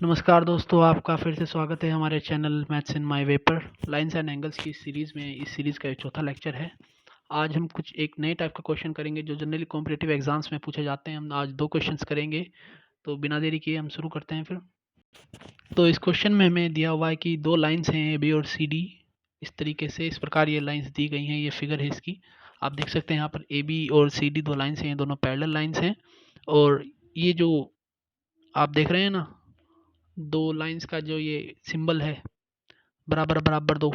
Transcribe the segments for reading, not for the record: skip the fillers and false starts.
नमस्कार दोस्तों, आपका फिर से स्वागत है हमारे channel maths in my way पर। लाइंस एंड एंगल्स की सीरीज़ में इस सीरीज़ का चौथा लेक्चर है। आज हम कुछ एक नए टाइप का क्वेश्चन करेंगे जो जनरली कॉम्पिटिटिव एग्जाम्स में पूछे जाते हैं। हम आज दो क्वेश्चंस करेंगे, तो बिना देरी किए हम शुरू करते हैं फिर। तो इस क्वेश्चन में हमें दिया हुआ है कि दो लाइन्स हैं ए बी और सी डी। इस तरीके से इस प्रकार ये लाइन्स दी गई हैं, ये फिगर है इसकी। आप देख सकते हैं यहाँ पर ए बी और सी डी दो लाइन्स हैं, ये दोनों पैरेलल लाइन्स हैं। और ये जो आप देख रहे हैं ना, दो लाइन्स का जो ये सिंबल है, बराबर बराबर दो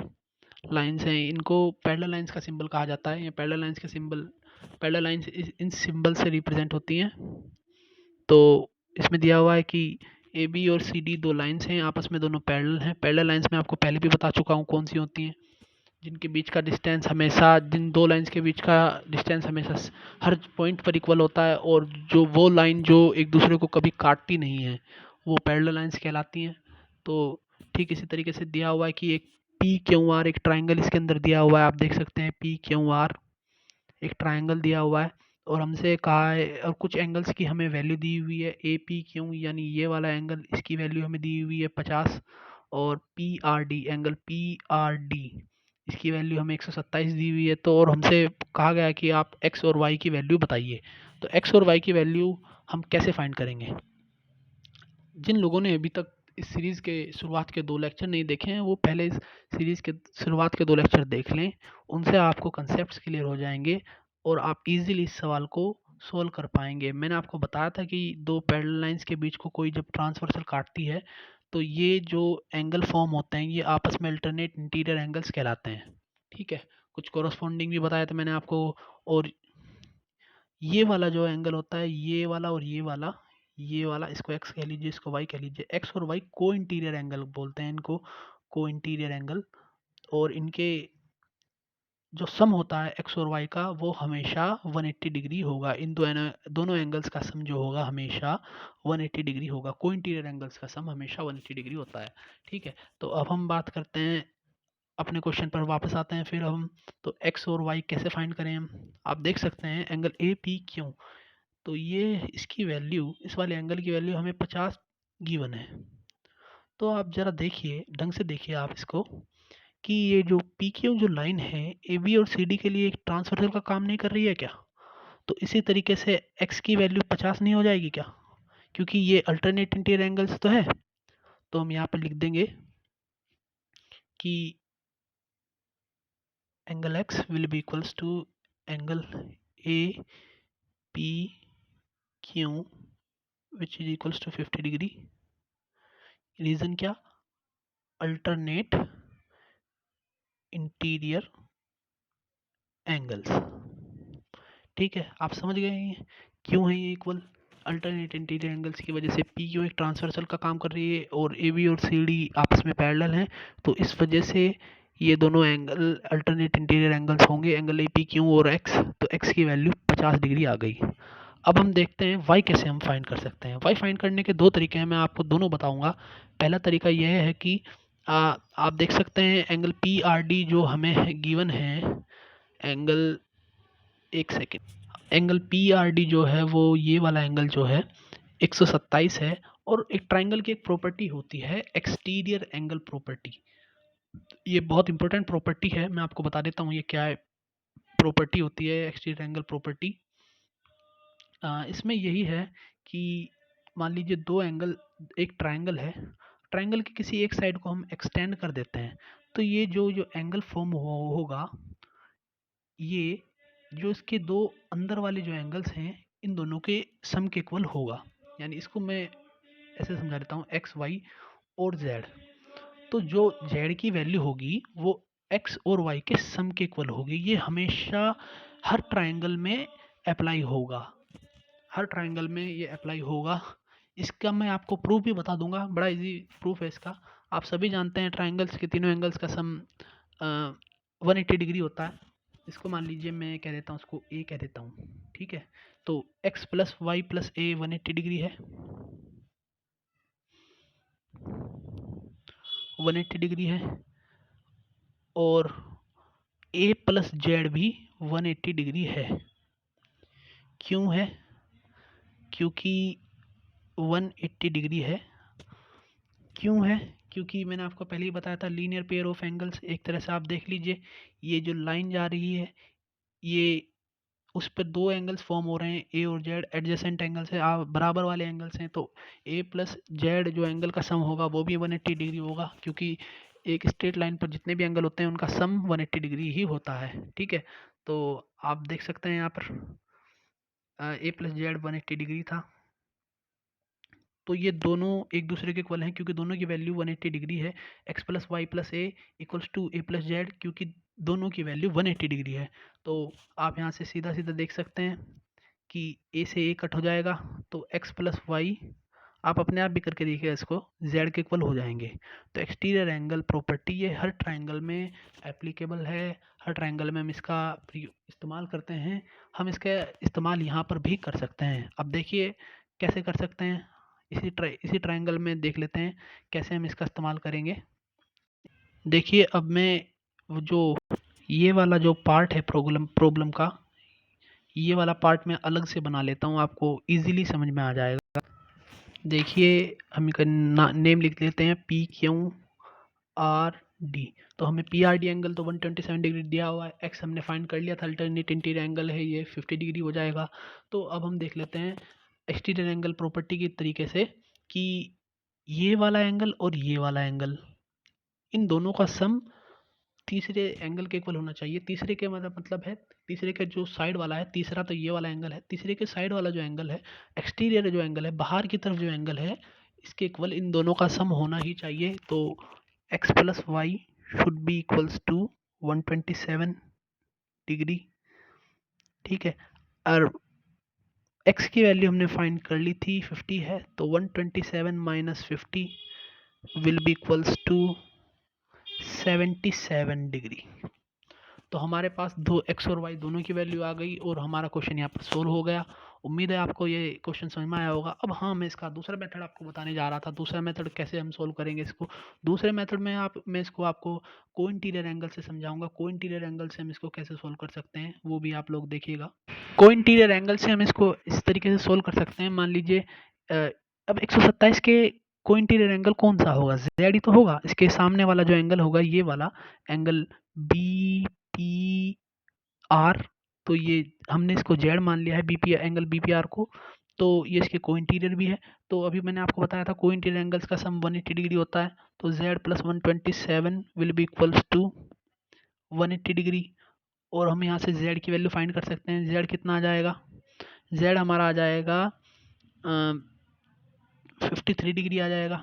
लाइन्स हैं, इनको पैरेलल लाइन्स का सिंबल कहा जाता है। ये पैरेलल लाइन्स के symbol, parallel lines in symbol से रिप्रेजेंट होती हैं। तो इसमें दिया हुआ है कि ए बी और सी डी दो लाइन्स हैं, आपस में दोनों पैरेलल हैं। पैरेलल लाइन्स में आपको पहले भी बता चुका हूँ कौन सी होती हैं, जिनके बीच का डिस्टेंस हमेशा, जिन दो लाइन्स के बीच का डिस्टेंस हमेशा हर पॉइंट पर इक्वल होता है, और जो वो लाइन जो एक दूसरे को कभी काटती नहीं है, वो पैरेलल लाइन्स कहलाती हैं। तो ठीक इसी तरीके से दिया हुआ है कि एक पी क्यू आर, एक ट्राइंगल इसके अंदर दिया हुआ है। आप देख सकते हैं पी क्यू आर एक ट्राइंगल दिया हुआ है, और हमसे कहा है, और कुछ एंगल्स की हमें वैल्यू दी हुई है। ए पी क्यू यानी ये वाला एंगल, इसकी वैल्यू हमें दी हुई है 50, और P R D, angle P R D, इसकी वैल्यू हमें 127 दी हुई है। तो और हमसे कहा गया है कि आप एक्स और वाई की वैल्यू बताइए। तो एक्स और वाई की वैल्यू हम कैसे फाइंड करेंगे? जिन लोगों ने अभी तक इस सीरीज़ के शुरुआत के दो लेक्चर नहीं देखे हैं, वो पहले इस सीरीज़ के शुरुआत के दो लेक्चर देख लें। उनसे आपको कंसेप्ट्स क्लियर हो जाएंगे और आप इजीली इस सवाल को सोल्व कर पाएंगे। मैंने आपको बताया था कि दो पैरेलल लाइंस के बीच को कोई जब ट्रांसवर्सल काटती है, तो ये जो एंगल फॉर्म होते हैं, ये आपस में अल्टरनेट इंटीरियर एंगल्स कहलाते हैं। ठीक है, कुछ कोरस्पॉन्डिंग भी बताया था मैंने आपको। और ये वाला जो एंगल होता है, ये वाला और ये वाला, इसको एक्स कह लीजिए, इसको वाई कह लीजिए। एक्स और वाई को इंटीरियर एंगल बोलते हैं इनको, को इंटीरियर एंगल। और इनके जो सम होता है एक्स और वाई का, वो हमेशा 180 डिग्री होगा। इन दोनों एंगल्स का सम जो होगा हमेशा 180 डिग्री होगा। को इंटीरियर एंगल्स का सम हमेशा 180 डिग्री होता है। ठीक है, तो अब हम बात करते हैं, अपने क्वेश्चन पर वापस आते हैं फिर हम। तो एक्स और वाई कैसे फाइंड करें हम? आप देख सकते हैं एंगल ए पी क्यू, तो ये इसकी वैल्यू, इस वाले एंगल की वैल्यू हमें 50 गिवन है। तो आप ज़रा देखिए, ढंग से देखिए आप इसको, कि ये जो पी क्यू जो लाइन है, ए बी और सी डी के लिए एक ट्रांसवर्सल का काम नहीं कर रही है क्या? तो इसी तरीके से एक्स की वैल्यू 50 नहीं हो जाएगी क्या? क्योंकि ये अल्टरनेट इंटीरियर एंगल्स तो है। तो हम यहाँ पर लिख देंगे कि angle x will be equals to angle A P Q which is equals to 50 degree. Reason क्या? Alternate interior angles. ठीक है, आप समझ गए हैं क्यों है ये इक्वल? अल्टरनेट इंटीरियर एंगल्स की वजह से पी क्यू एक ट्रांसवर्सल का काम कर रही है, और ए बी और सी डी आपस में पैरेलल हैं। तो इस वजह से ये दोनों एंगल अल्टरनेट इंटीरियर एंगल्स होंगे, एंगल ए पी क्यू और एक्स। तो एक्स की वैल्यू 50 डिग्री आ गई। अब हम देखते हैं वाई कैसे हम फाइंड कर सकते हैं। वाई फाइंड करने के दो तरीके हैं, मैं आपको दोनों बताऊंगा। पहला तरीका यह है कि आप देख सकते हैं एंगल पी आर डी जो हमें गिवन है, एंगल, एक second, angle P R D जो है, वो ये वाला एंगल जो है 127 है। और एक ट्राइंगल की एक प्रॉपर्टी होती है एक्सटीरियर एंगल प्रॉपर्टी। ये बहुत इंपॉर्टेंट प्रॉपर्टी है, मैं आपको बता देता हूँ ये क्या है। प्रॉपर्टी होती है एक्सटीरियर एंगल प्रॉपर्टी। इसमें यही है कि मान लीजिए दो एंगल, एक ट्राइंगल है, ट्राइंगल की किसी एक साइड को हम एक्सटेंड कर देते हैं, तो ये जो जो एंगल फॉर्म होगा, ये जो इसके दो अंदर वाले जो एंगल्स हैं, इन दोनों के सम के इक्वल होगा। यानी इसको मैं ऐसे समझा देता हूँ, एक्स वाई और जेड। तो जो जेड की वैल्यू होगी वो एक्स और वाई के सम के इक्वल होगी। ये हमेशा हर ट्राइंगल में अप्लाई होगा, हर ट्राइंगल में ये अप्लाई होगा। इसका मैं आपको प्रूफ भी बता दूंगा, बड़ा इजी प्रूफ है इसका। आप सभी जानते हैं ट्राइंगल्स के तीनों एंगल्स का सम 180 डिग्री होता है। इसको मान लीजिए मैं कह देता हूँ, उसको ए कह देता हूँ। ठीक है, तो एक्स प्लस वाई प्लस ए 180 डिग्री है, 180 डिग्री है। और ए प्लस जेड भी 180 डिग्री है। क्यों है? क्योंकि 180 डिग्री है क्यों है? क्योंकि मैंने आपको पहले ही बताया था लीनियर पेयर ऑफ एंगल्स। एक तरह से आप देख लीजिए, ये जो लाइन जा रही है, ये उस पे 2 एंगल्स फॉर्म हो रहे हैं, ए और जेड एडजेसेंट एंगल्स है, बराबर वाले एंगल्स हैं, तो ए प्लस जेड जो एंगल का सम होगा वो भी 180 डिग्री होगा, क्योंकि एक स्ट्रेट लाइन पर जितने भी एंगल होते हैं उनका सम 180 डिग्री ही होता है। ठीक है, तो आप देख सकते हैं यहाँ पर ए प्लस जेड 180 डिग्री था, तो ये दोनों एक दूसरे के इक्वल हैं क्योंकि दोनों की वैल्यू 180 डिग्री है। X plus Y plus A equals to A plus Z, क्योंकि दोनों की वैल्यू 180 डिग्री है। तो आप यहाँ से सीधा सीधा देख सकते हैं कि ए से ए कट हो जाएगा, तो एक्स प्लस वाई आप अपने आप भी करके देखिए, इसको जेड के इक्वल हो जाएंगे। तो एक्सटीरियर एंगल प्रॉपर्टी ये हर ट्राइंगल में एप्लीकेबल है, हर ट्राइंगल में हम इसका इस्तेमाल करते हैं। हम इसका इस्तेमाल यहाँ पर भी कर सकते हैं। अब देखिए कैसे कर सकते हैं, इसी ट्राइंगल में देख लेते हैं कैसे हम इसका इस्तेमाल करेंगे। देखिए अब मैं वो जो ये वाला जो पार्ट है प्रॉब्लम का, ये वाला पार्ट मैं अलग से बना लेता हूँ, आपको इजीली समझ में आ जाएगा। देखिए हम इसका नेम लिख लेते हैं पी क्यू आर डी। तो हमें पी आर डी एंगल तो 127 डिग्री दिया हुआ है, एक्स हमने फाइंड कर लिया था, अल्टरनेट इंटीरियर एंगल है ये 50 डिग्री हो जाएगा। तो अब हम देख लेते हैं एक्सटीरियर एंगल प्रॉपर्टी के तरीके से कि ये वाला एंगल और ये वाला एंगल, इन दोनों का सम तीसरे एंगल के इक्वल होना चाहिए। तीसरे के मतलब है, तीसरे के जो साइड वाला है, तीसरा तो ये वाला एंगल है, तीसरे के साइड वाला जो एंगल है, एक्सटीरियर जो एंगल है, बाहर की तरफ जो एंगल है, इसके इक्वल इन दोनों का सम होना ही चाहिए। तो X plus Y should be equals to 127 degree. ठीक है, और एक्स की वैल्यू हमने फाइंड कर ली थी 50 है, तो 127 minus 50 will be equals to 77 degree. तो हमारे पास दो एक्स और वाई दोनों की वैल्यू आ गई और हमारा क्वेश्चन यहाँ पर सोल्व हो गया। उम्मीद है आपको ये क्वेश्चन समझ में आया होगा। अब हाँ, मैं इसका दूसरा मेथड आपको बताने जा रहा था। दूसरा मेथड कैसे हम सोल्व करेंगे इसको। दूसरे मेथड में मैं इसको आपको को इंटीरियर एंगल से समझाऊंगा। को इंटीरियर एंगल से हम इसको कैसे सोल्व कर सकते हैं वो भी आप लोग देखिएगा। को इंटीरियर एंगल से हम इसको इस तरीके से सोल्व कर सकते हैं। मान लीजिए अब 127 के को इंटीरियर एंगल कौन सा होगा, जेड ही तो होगा। इसके सामने वाला जो एंगल होगा ये वाला एंगल बी पी आर, तो ये हमने इसको जेड मान लिया है बीपी एंगल बीपी आर को, तो ये इसके को इंटीरियर भी है। तो अभी मैंने आपको बताया था को इंटीरियर एंगल्स का सम 180 डिग्री होता है, तो Z plus 127 will be equals to 180 degree. और हम यहाँ से जेड की वैल्यू फाइंड कर सकते हैं। जेड कितना आ जाएगा, जेड हमारा आ जाएगा 53 डिग्री आ जाएगा।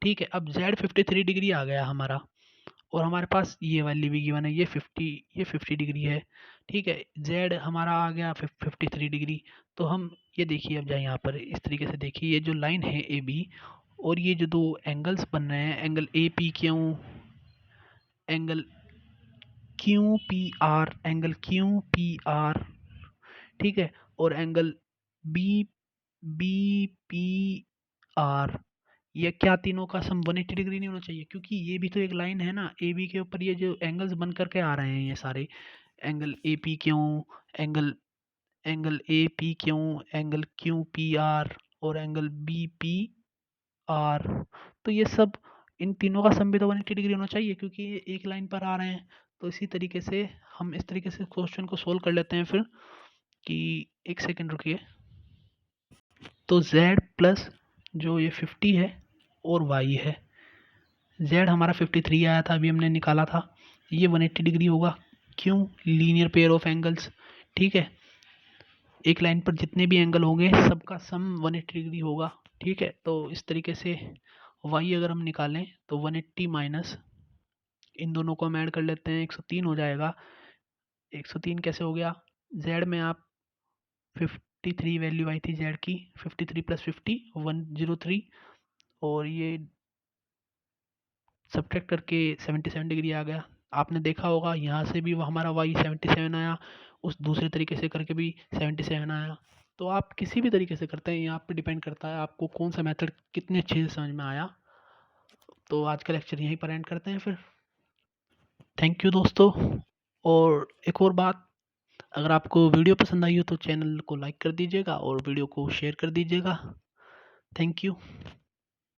ठीक है, अब जेड 53 डिग्री आ गया हमारा, और हमारे पास ये वाली भी गिवन है, ये 50 डिग्री है। ठीक है, जेड हमारा आ गया 53 डिग्री। तो हम ये देखिए, अब जाए यहाँ पर इस तरीके से देखिए, ये जो लाइन है ए बी और ये जो दो एंगल्स बन रहे हैं, angle A P Q, angle Q P R, angle Q P R, ठीक है, और angle B B P R, ये क्या तीनों का सम 180 डिग्री नहीं होना चाहिए, क्योंकि ये भी तो एक लाइन है ना। ए बी के ऊपर ये जो एंगल्स बन करके आ रहे हैं, ये सारे angle A P Q, angle angle A P Q, angle Q P are और एंगल बी पी आर, तो ये सब इन तीनों का सम भी तो 180 डिग्री होना चाहिए, क्योंकि ये एक लाइन पर आ रहे हैं। तो इसी तरीके से हम इस तरीके से क्वेश्चन को सोल्व कर लेते हैं फिर, कि एक सेकेंड रुकिए। तो z प्लस जो ये 50 है और y है, z हमारा 53 आया था, अभी हमने निकाला था, ये 180 डिग्री होगा। क्यों, लीनियर पेयर ऑफ एंगल्स। ठीक है, एक लाइन पर जितने भी एंगल होंगे सबका सम 180 डिग्री होगा। ठीक है, तो इस तरीके से y अगर हम निकालें तो 180 माइनस इन दोनों को हम ऐड कर लेते हैं, 103 हो जाएगा। 103 कैसे हो गया, z में आप 53 वैल्यू आई थी z की, 53 प्लस 50 103, और ये सब्ट्रैक्ट करके 77 डिग्री आ गया। आपने देखा होगा यहाँ से भी वो हमारा y 77 आया, उस दूसरे तरीके से करके भी 77 आया। तो आप किसी भी तरीके से करते हैं, ये आप पे डिपेंड करता है आपको कौन सा मेथड कितने अच्छे से समझ में आया। तो आज का लेक्चर यहीं पर एंड करते हैं फिर। थैंक यू दोस्तों। और एक और बात, अगर आपको वीडियो पसंद आई हो तो चैनल को लाइक कर दीजिएगा और वीडियो को शेयर कर दीजिएगा। Thank you.